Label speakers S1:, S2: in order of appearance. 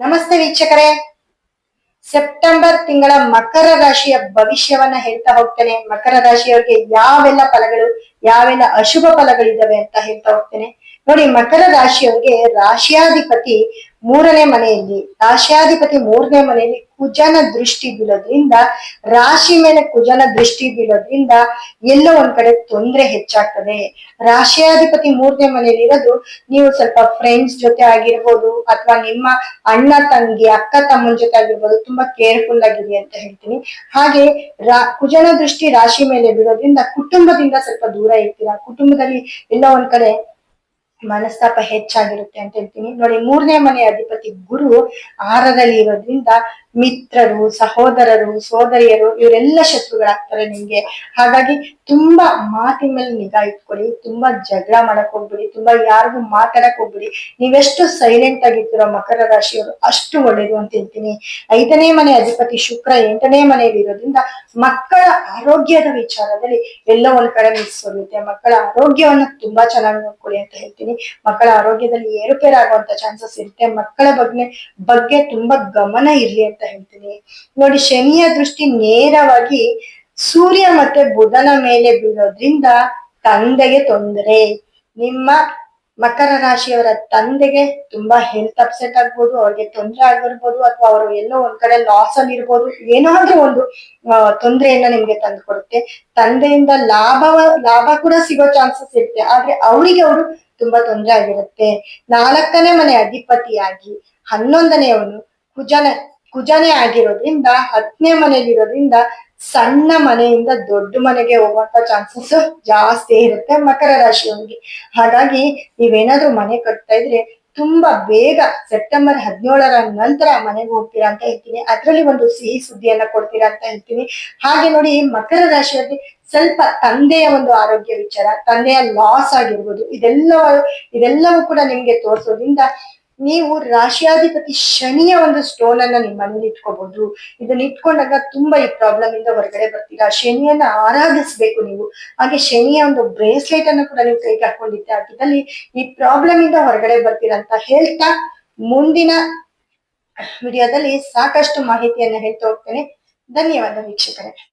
S1: ನಮಸ್ತೆ ವೀಕ್ಷಕರೇ, ಸೆಪ್ಟೆಂಬರ್ ತಿಂಗಳ ಮಕರ ರಾಶಿಯ ಭವಿಷ್ಯವನ್ನ ಹೇಳ್ತಾ ಹೋಗ್ತೇನೆ. ಮಕರ ರಾಶಿಯವರಿಗೆ ಯಾವೆಲ್ಲ ಫಲಗಳು, ಯಾವೆಲ್ಲ ಅಶುಭ ಫಲಗಳಿದಾವೆ ಅಂತ ಹೇಳ್ತಾ ಹೋಗ್ತೇನೆ. ನೋಡಿ, ಮಕರ ರಾಶಿಯವರಿಗೆ ರಾಶಿಯಾಧಿಪತಿ ಮೂರನೇ ಮನೆಯಲ್ಲಿ ಕುಜನ ದೃಷ್ಟಿ ಬೀಳೋದ್ರಿಂದ, ರಾಶಿ ಮೇಲೆ ಕುಜನ ದೃಷ್ಟಿ ಬೀಳೋದ್ರಿಂದ ಎಲ್ಲೋ ಒಂದ್ ಕಡೆ ತೊಂದರೆ ಹೆಚ್ಚಾಗ್ತದೆ. ರಾಶಿಯಾಧಿಪತಿ ಮೂರನೇ ಮನೆಯಲ್ಲಿ ಇರೋದು, ನೀವು ಸ್ವಲ್ಪ ಫ್ರೆಂಡ್ಸ್ ಜೊತೆ ಆಗಿರ್ಬೋದು, ಅಥವಾ ನಿಮ್ಮ ಅಣ್ಣ ತಂಗಿ ಅಕ್ಕ ತಮ್ಮನ ಜೊತೆ ಆಗಿರ್ಬೋದು, ತುಂಬಾ ಕೇರ್ಫುಲ್ ಆಗಿರಿ ಅಂತ ಹೇಳ್ತೀನಿ. ಹಾಗೆ ಕುಜನ ದೃಷ್ಟಿ ರಾಶಿ ಮೇಲೆ ಬೀಳೋದ್ರಿಂದ ಕುಟುಂಬದಿಂದ ಸ್ವಲ್ಪ ದೂರ ಇರ್ತೀರಾ. ಕುಟುಂಬದಲ್ಲಿ ಎಲ್ಲೋ ಒಂದ್ ಕಡೆ ಮನಸ್ತಾಪ ಹೆಚ್ಚಾಗಿರುತ್ತೆ ಅಂತ ಹೇಳ್ತೀನಿ. ನೋಡಿ, ಮೂರನೇ ಮನೆ ಅಧಿಪತಿ ಗುರು 6ರಲ್ಲಿ ಇರೋದ್ರಿಂದ ಮಿತ್ರರು, ಸಹೋದರರು, ಸೋದರಿಯರು ಇವರೆಲ್ಲ ಶತ್ರುಗಳಾಗ್ತಾರೆ ನಿಮ್ಗೆ. ಹಾಗಾಗಿ ತುಂಬಾ ಮಾತಿನ ಮೇಲೆ ನಿಗಾ ಇಟ್ಕೊಳ್ಳಿ. ತುಂಬಾ ಜಗಳ ಮಾಡಕ್ ಹೋಗ್ಬಿಡಿ, ತುಂಬಾ ಯಾರಿಗೂ ಮಾತಾಡಕ್ ಹೋಗ್ಬಿಡಿ. ನೀವೆಷ್ಟು ಸೈಲೆಂಟ್ ಆಗಿರ್ತೀರೋ ಮಕರ ರಾಶಿಯವರು ಅಷ್ಟು ಒಳ್ಳೇದು ಅಂತ ಹೇಳ್ತೀನಿ. 5ನೇ ಮನೆ ಅಧಿಪತಿ ಶುಕ್ರ 8ನೇ ಮನೆಯಲ್ಲಿ ಇರೋದ್ರಿಂದ ಮಕ್ಕಳ ಆರೋಗ್ಯದ ವಿಚಾರದಲ್ಲಿ ಎಲ್ಲ ಒಂದ್ ಕಡೆ ಮಿಸ್ ಹೋಗುತ್ತೆ. ಮಕ್ಕಳ ಆರೋಗ್ಯವನ್ನ ತುಂಬಾ ಚೆನ್ನಾಗಿ ನೋಡ್ಕೊಳ್ಳಿ ಅಂತ ಹೇಳ್ತೀನಿ. ಮಕ್ಕಳ ಆರೋಗ್ಯದಲ್ಲಿ ಏರುಪೇರಾಗುವಂತ ಚಾನ್ಸಸ್ ಇರುತ್ತೆ. ಮಕ್ಕಳ ಬಗ್ಗೆ ತುಂಬಾ ಗಮನ ಇರ್ಲಿ ಅಂತ ಹೇಳ್ತೀನಿ. ನೋಡಿ, ಶನಿಯ ದೃಷ್ಟಿ ನೇರವಾಗಿ ಸೂರ್ಯ ಮತ್ತೆ ಬುಧನ ಮೇಲೆ ಬೀಳೋದ್ರಿಂದ ತಂದೆಗೆ ತೊಂದರೆ. ನಿಮ್ಮ ಮಕರ ರಾಶಿಯವರ ತಂದೆಗೆ ತುಂಬಾ ಹೆಲ್ತ್ ಅಪ್ಸೆಟ್ ಆಗ್ಬೋದು, ಅವ್ರಿಗೆ ತೊಂದರೆ ಆಗಿರ್ಬೋದು, ಅಥವಾ ಅವರು ಎಲ್ಲೋ ಒಂದ್ ಕಡೆ ಲಾಸ್ ಅಲ್ಲಿ ಇರ್ಬೋದು. ಏನಾದ್ರೂ ಒಂದು ತೊಂದರೆಯನ್ನ ನಿಮ್ಗೆ ತಂದು ಕೊಡುತ್ತೆ. ತಂದೆಯಿಂದ ಲಾಭ ಕೂಡ ಸಿಗೋ ಚಾನ್ಸಸ್ ಇರುತ್ತೆ, ಆದ್ರೆ ಅವರಿಗೆ ಅವರು ತುಂಬಾ ತೊಂದರೆ ಆಗಿರುತ್ತೆ. 4ನೇ ಮನೆ ಅಧಿಪತಿಯಾಗಿ 11ನೇವನು ಕುಜನೇ ಆಗಿರೋದ್ರಿಂದ 10ನೇ ಮನೆಯಲ್ಲಿ ಇರೋದ್ರಿಂದ ಸಣ್ಣ ಮನೆಯಿಂದ ದೊಡ್ಡ ಮನೆಗೆ ಹೋಗುವಂತ ಚಾನ್ಸಸ್ ಜಾಸ್ತಿ ಇರುತ್ತೆ ಮಕರ ರಾಶಿಯವರಿಗೆ. ಹಾಗಾಗಿ ನೀವೇನಾದ್ರೂ ಮನೆ ಕಟ್ತಾ ಇದ್ರೆ ತುಂಬಾ ಬೇಗ ಸೆಪ್ಟೆಂಬರ್ 17ರ ನಂತರ ಮನೆಗೆ ಹೋಗ್ತೀರಾ ಅಂತ ಹೇಳ್ತೀನಿ. ಅದ್ರಲ್ಲಿ ಒಂದು ಸಿಹಿ ಸುದ್ದಿಯನ್ನ ಕೊಡ್ತೀರಾ ಅಂತ ಹೇಳ್ತೀನಿ. ಹಾಗೆ ನೋಡಿ, ಮಕರ ರಾಶಿಯಲ್ಲಿ ಸ್ವಲ್ಪ ತಂದೆಯ ಒಂದು ಆರೋಗ್ಯ ವಿಚಾರ, ತಂದೆಯ ಲಾಸ್ ಆಗಿರ್ಬೋದು, ಇದೆಲ್ಲವೂ ಕೂಡ ನಿಮ್ಗೆ ತೋರಿಸೋದ್ರಿಂದ ನೀವು ರಾಶಿಯಾಧಿಪತಿ ಶನಿಯ ಒಂದು ಸ್ಟೋನ್ ಅನ್ನ ನಿಮ್ಮ ಮನೇಲಿ ಇಟ್ಕೋಬಹುದು. ಇದನ್ನ ಇಟ್ಕೊಂಡಾಗ ತುಂಬಾ ಈ ಪ್ರಾಬ್ಲಮ್ ಇಂದ ಹೊರಗಡೆ ಬರ್ತೀರಾ. ಶನಿಯನ್ನ ಆರಾಧಿಸ್ಬೇಕು ನೀವು. ಹಾಗೆ ಶನಿಯ ಒಂದು ಬ್ರೇಸ್ಲೆಟ್ ಅನ್ನು ಕೂಡ ನೀವು ಕೈಗೆ ಹಾಕೊಂಡಿದ್ದಲ್ಲಿ ಈ ಪ್ರಾಬ್ಲಮ್ ಇಂದ ಹೊರಗಡೆ ಬರ್ತೀರಾ ಅಂತ ಹೇಳ್ತಾ, ಮುಂದಿನ ವಿಡಿಯೋದಲ್ಲಿ ಸಾಕಷ್ಟು ಮಾಹಿತಿಯನ್ನ ಹೇಳ್ತಾ ಹೋಗ್ತೇನೆ. ಧನ್ಯವಾದ ವೀಕ್ಷಕರೇ.